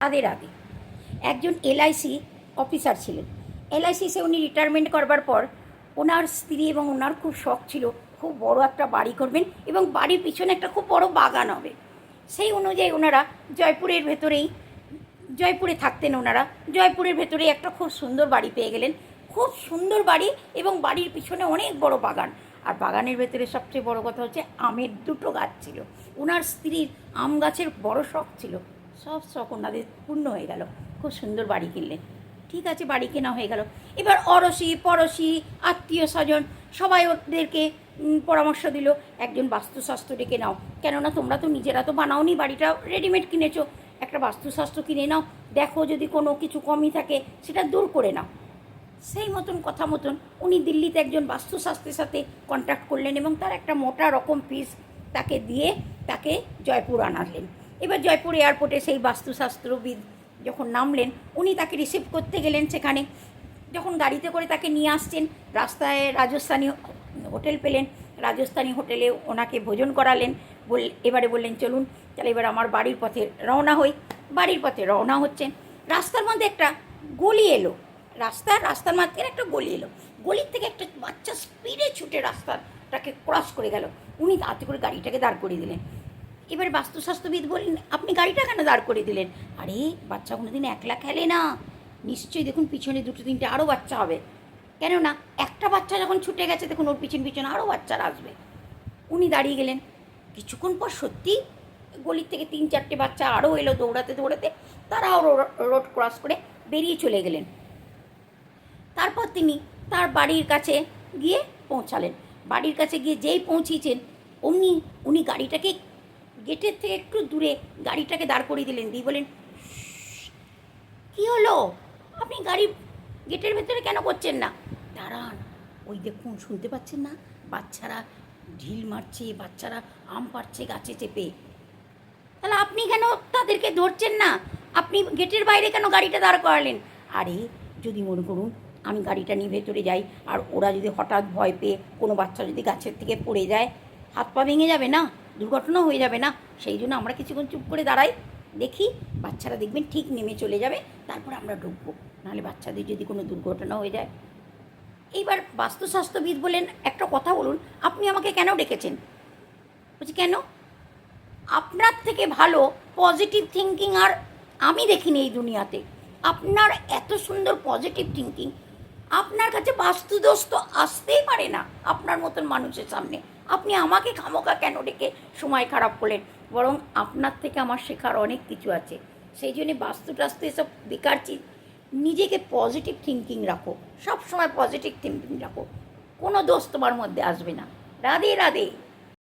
রাধে রাধে। একজন LIC officer ছিলেন। এলআইসিতে উনি রিটায়ারমেন্ট করবার পর ওনার স্ত্রী এবং ওনার খুব শখ ছিল খুব বড় একটা বাড়ি করবেন এবং বাড়ির পিছনে একটা খুব বড় বাগান হবে। সেই অনুযায়ী ওনারা জয়পুরে থাকতেন। ওনারা জয়পুরের ভেতরেই একটা খুব সুন্দর বাড়ি পেয়ে গেলেন। খুব সুন্দর বাড়ি এবং বাড়ির পিছনে অনেক বড় বাগান। আর বাগানের ভেতরে সবচেয়ে বড় কথা হচ্ছে আমের 2টো গাছ ছিল। ওনার স্ত্রীর আম গাছের বড় শখ ছিল। সব শখ ওনাদের পূর্ণ হয়ে গেল। খুব সুন্দর বাড়ি কিনলেন। ঠিক আছে, বাড়ি কেনা হয়ে গেল। এবার অড়শি পড়শি আত্মীয় স্বজন সবাই ওদেরকে পরামর্শ দিল, একজন বাস্তুশাস্ত্র ডেকে নাও, কেননা তোমরা তো নিজেরা তো বানাওনি, বাড়িটা রেডিমেড কিনেছো, একটা বাস্তুশাস্ত্র কিনে নাও, দেখো যদি কোনো কিছু কমই থাকে সেটা দূর করে নাও। সেই মতন কথা মতন উনি দিল্লিতে একজন বাস্তুশাস্ত্রের সাথে কন্ট্যাক্ট করলেন এবং তার একটা মোটা রকম ফিস তাকে দিয়ে তাকে জয়পুর আনালেন। এবার জয়পুর এয়ারপোর্টে সেই বাস্তুশাস্ত্রবিদ যখন নামলেন, উনি তাকে রিসিভ করতে গেলেন। সেখানে যখন গাড়িতে করে তাকে নিয়ে আসছেন, রাস্তায় রাজস্থানী হোটেল পেলেন। রাজস্থানী হোটেলে ওনাকে ভোজন করালেন। এবারে বললেন চলুন তাহলে এবার আমার বাড়ির পথে রওনা হই। বাড়ির পথে রওনা হচ্ছেন, রাস্তার মধ্যে একটা গলি এলো। রাস্তার মাঝখানে একটা গলি এলো। গলির থেকে একটা বাচ্চা স্পিডে ছুটে রাস্তাটাকে ক্রস করে গেল। উনি তাড়াতাড়ি করে গাড়িটাকে দাঁড় করিয়ে দিলেন। এবার বাস্তুশাস্ত্রবিদ বললেন, আপনি গাড়িটা কেন দাঁড় করিয়ে দিলেন? আরে বাচ্চা কোনো দিন একলা খেলে না, নিশ্চয়ই দেখুন পিছনে 2-3টে আরও বাচ্চা হবে, কেননা একটা বাচ্চা যখন ছুটে গেছে দেখুন ওর পিছনে আরও বাচ্চারা আসবে। উনি দাঁড়িয়ে গেলেন। কিছুক্ষণ পর সত্যি গলির থেকে 3-4টে বাচ্চা আরও এলো দৌড়াতে দৌড়াতে। তারাও রোড ক্রস করে বেরিয়ে চলে গেলেন। তারপর তিনি তার বাড়ির কাছে গিয়ে পৌঁছালেন। বাড়ির কাছে গিয়ে যেই পৌঁছেছেন অমনি উনি গাড়িটাকে গেটের থেকে একটু দূরে গাড়িটাকে দাঁড় করিয়ে দিলেন। দিয়ে বলেন, কী হলো, আপনি গাড়ি গেটের ভেতরে কেন করছেন না? দাঁড়ান, ওই দেখুন, শুনতে পাচ্ছেন না, বাচ্চারা ঢিল মারছে, বাচ্চারা আম পাড়ছে গাছে চেপে। তাহলে আপনি কেন তাদেরকে ধরছেন না? আপনি গেটের বাইরে কেন গাড়িটা দাঁড় করালেন? আরে যদি মনে করুন আমি গাড়িটা নিয়ে ভেতরে যাই আর ওরা যদি হঠাৎ ভয় পেয়ে কোনো বাচ্চা যদি গাছের থেকে পড়ে যায়, হাত পা ভেঙে যাবে না, দুর্ঘটনা হয়ে যাবে না? সেই জন্য আমরা কিছুক্ষণ চুপ করে দাঁড়াই, দেখি, বাচ্চারা দেখবেন ঠিক নেমে চলে যাবে, তারপর আমরা ঢুকবো, নাহলে বাচ্চাদের যদি কোনো দুর্ঘটনা হয়ে যায়। এইবার বাস্তুশাস্ত্রবিদ বলেন, একটা কথা বলুন, আপনি আমাকে কেন ডেকেছেন? বলছি কেন? আপনার থেকে ভালো পজিটিভ থিঙ্কিং আর আমি দেখিনি এই দুনিয়াতে। আপনার এত সুন্দর পজিটিভ থিঙ্কিং, আপনার কাছে বাস্তুদোষ তো আসতেই পারে না আপনার মতন মানুষের সামনে। আপনি আমাকে খামোকা কেন ডেকে সময় খারাপ করলেন? বরং আপনার থেকে আমার শেখার অনেক কিছু আছে। সেই জন্যে বাস্তু টাস্তু এসব বেকার চিজ, নিজেকে পজিটিভ থিঙ্কিং রাখো, সব সময় পজিটিভ থিঙ্কিং রাখো, কোনো দোষ তোমার মধ্যে আসবে না। রাধে রাধে।